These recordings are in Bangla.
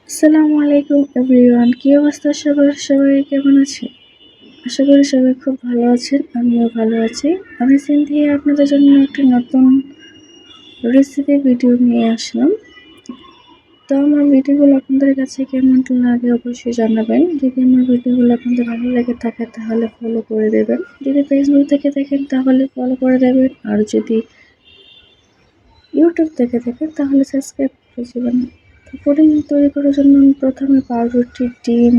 আসসালামু আলাইকুম এভরিওয়ান, কি অবস্থা সবার? সবাই কেমন আছে? আশা করি সবাই খুব ভালো আছেন। আমিও ভালো আছি। আমি সিনথিয়া আপনাদের জন্য একটি নতুন রেসিপি ভিডিও নিয়ে আসলাম। তো আমার ভিডিওগুলো আপনাদের কাছে কেমন লাগে অবশ্যই জানাবেন। যদি আমার ভিডিওগুলো আপনাদের ভালো লেগে থাকে তাহলে ফলো করে দেবেন। যদি ফেসবুক থেকে দেখেন তাহলে ফলো করে দেবেন, আর যদি ইউটিউব থেকে দেখেন তাহলে সাবস্ক্রাইব করে দেবেন। পুডিং তৈরি করার জন্য আমি প্রথমে পাউরুটি, ডিম,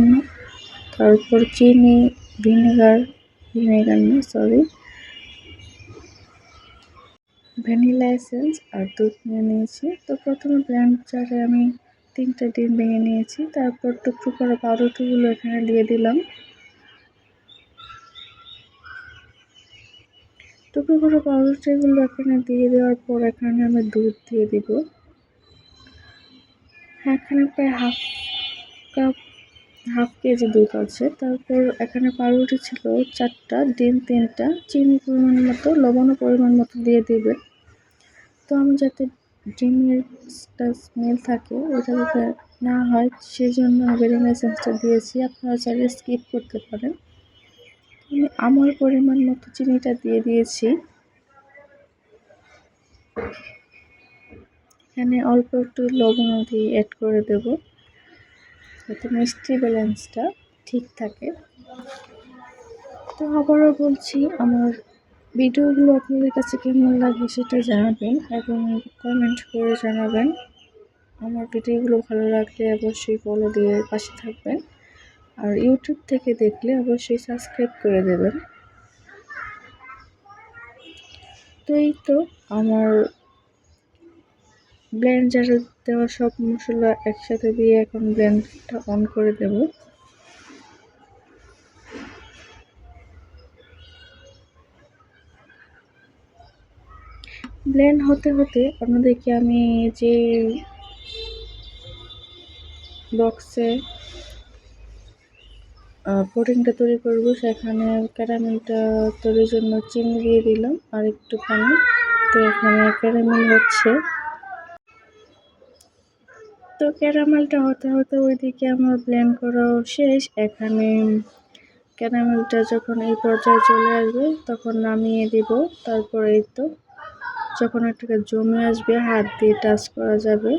তারপর চিনি, ভিনেগার না সরি ভ্যানিলা এসেন্স আর দুধ নিয়ে নিয়েছি। তো প্রথমে ব্লেন্ডারে আমি 3টা ডিম ভেঙে নিয়েছি, তারপর টুকরো করা পাউরুটিগুলো এখানে দিয়ে দিলাম। টুকরো করা পাউরুটিগুলো এখানে দিয়ে দেওয়ার পর এখানে আমি দুধ দিয়ে দিব। এখানে প্রায় হাফ কেজি দুধ আছে। তারপর এখানে পাউরুটি ছিল 4টা, ডিম 3টা, চিনি পরিমাণ মতো, লবণও পরিমাণ মতো দিয়ে দেবে। তো আমি যাতে ডিমের স্মেল থাকে ওটা যাতে না হয় সেই জন্য ভ্যানিলা এসেন্সটা দিয়েছি। আপনারা চাইলে স্কিপ করতে পারেন। আমি আমার পরিমাণ মতো চিনিটা দিয়ে দিয়েছি। এখানে অল্প একটু লবণ দিয়ে অ্যাড করে দেব যাতে মিষ্টি ব্যালেন্সটা ঠিক থাকে। তো আবারও বলছি, আমার ভিডিওগুলো আপনাদের কাছে কেমন লাগে সেটা জানাবেন এবং কমেন্ট করে জানাবেন। আমার ভিডিওগুলো ভালো লাগলে অবশ্যই ফলো দিয়ে পাশে থাকবেন, আর ইউটিউব থেকে দেখলে অবশ্যই সাবস্ক্রাইব করে দেবেন। তো এই তো আমার ব্লেন্ডারে দেওয়া সব মশলা একসাথে দিয়ে এখন ব্লেন্ডটা অন করে দেব। ব্লেন্ড হতে হতে অন্যদিকে আমি যে বক্সে পুডিংটা তৈরি করব সেখানে ক্যারামেলটা তৈরির জন্য চিনি দিয়ে দিলাম আর একটু পানি। তো এখানে ক্যারামেল হচ্ছে। তো ক্যারামেলটা হতে হতে ওইদিকে আমার ব্লেন্ড করাও শেষ। এখানে ক্যারামেলটা যখন এই পর্যায়ে চলে আসবে তখন নামিয়ে দিব। তারপর এই তো যখন একটা জমে আসবে হাত দিয়ে টাচ করা যাবে।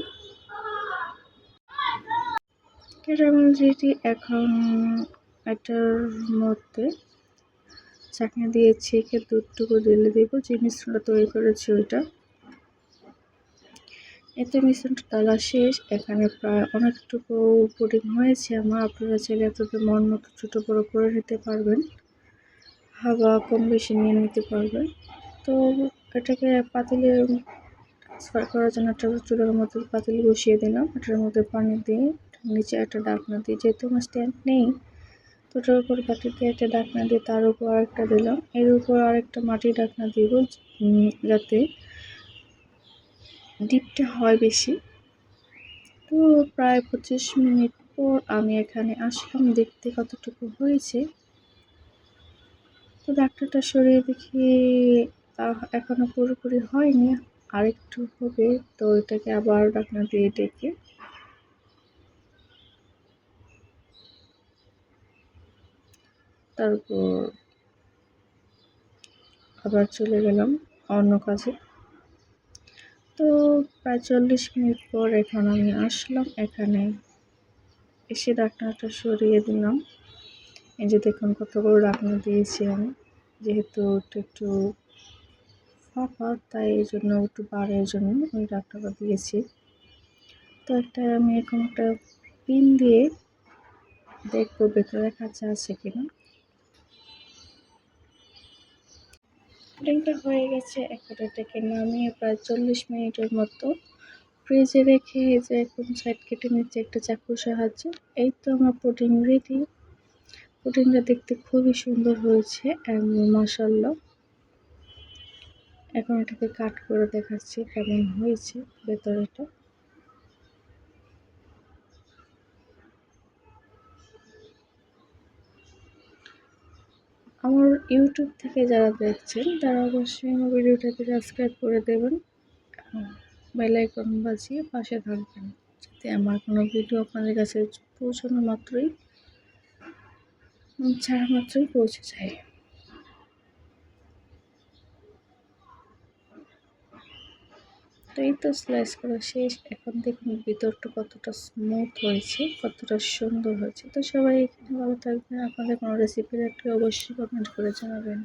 Caramel ready. এখন এটার মধ্যে চাকনি দিয়ে ছেঁকে দুধটুকু ঢেলে দেবো, যে মিশ্রণটা তৈরি করেছি ওইটা। এতে মিশ্রণটা ডালা শেষ। এখানে প্রায় অনেকটুকু পুডিং হয়েছে আমার। আপনারা চাইলে এতটা মন মতো ছোটো বড়ো করে নিতে পারবেন, হাওয়া কম বেশি নিয়ে নিতে পারবেন। তো এটাকে পাতিলে ট্রান্সফার করার জন্য একটা চুলার মধ্যে পাতিল বসিয়ে দিলাম। এটার মধ্যে পানি দিয়ে নিচে একটা ঢাকনা দিয়ে, যেহেতু আমার স্ট্যান্ড নেই তো ওটার উপর বাটি দিয়ে একটা ঢাকনা দিয়ে তার উপর আরেকটা দিলাম। এর উপর আরেকটা মাটির ঢাকনা দিব যাতে ডিপটা হয় বেশি। তো প্রায় 25 মিনিট পর আমি এখানে আসলাম দেখতে কতটুকু হয়েছে। তো ঢাকনাটা সরিয়ে দেখি এখনো পুরোপুরি হয়নি, আরেকটু হবে। তো এটাকে আবার ঢাকনা দিয়ে ডেকে তারপর আবার চলে গেলাম অন্য কাজে। তো প্রায় 40 মিনিট পর এখন আমি আসলাম এখানে, এসে ঢাকনাটা সরিয়ে দিলাম। এই যে দেখুন কত বড় ঢাকনা দিয়েছি আমি, যেহেতু একটু ফাঁপা তাই এই জন্য একটু বাড়ের জন্য ওই ঢাকনাটা দিয়েছি। তো আমি এখন একটা পিন দিয়ে দেখবো ভেতরে কাঁচা আছে কিনা। পুডিংটা হয়ে গেছে। এখন এটাকে নামিয়ে প্রায় 40 মিনিটের মতো ফ্রিজে রেখে এই যে এখন সাইড কেটে নিচ্ছে একটা চাকুর সাহায্যে। এই তো আমার পুডিং রেডি। পুডিংটা দেখতে খুবই সুন্দর হয়েছে এবং মাশাআল্লাহ। এখন এটাকে কাট করে দেখাচ্ছি কেমন হয়েছে ভেতরেটা। আমার ইউটিউব থেকে যারা দেখছেন তারা অবশ্যই আমার ভিডিওটাকে সাবস্ক্রাইব করে দেবেন, বেল আইকন বাজিয়ে পাশে থাকবেন তাই আমার কোনো ভিডিও আপনাদের কাছে পৌঁছানো মাত্রই ছাড়া মাত্রই পৌঁছে যায়। তো এই তো স্লাইস করা শেষ। এখন দেখুন ভিতরটা কতটা স্মুথ হয়েছে, কতটা সুন্দর হয়েছে। তো সবাই এখানে ভালো থাকবেন। আপনাদের কোনো রেসিপি লাগলে অবশ্যই কমেন্ট করে জানাবেন।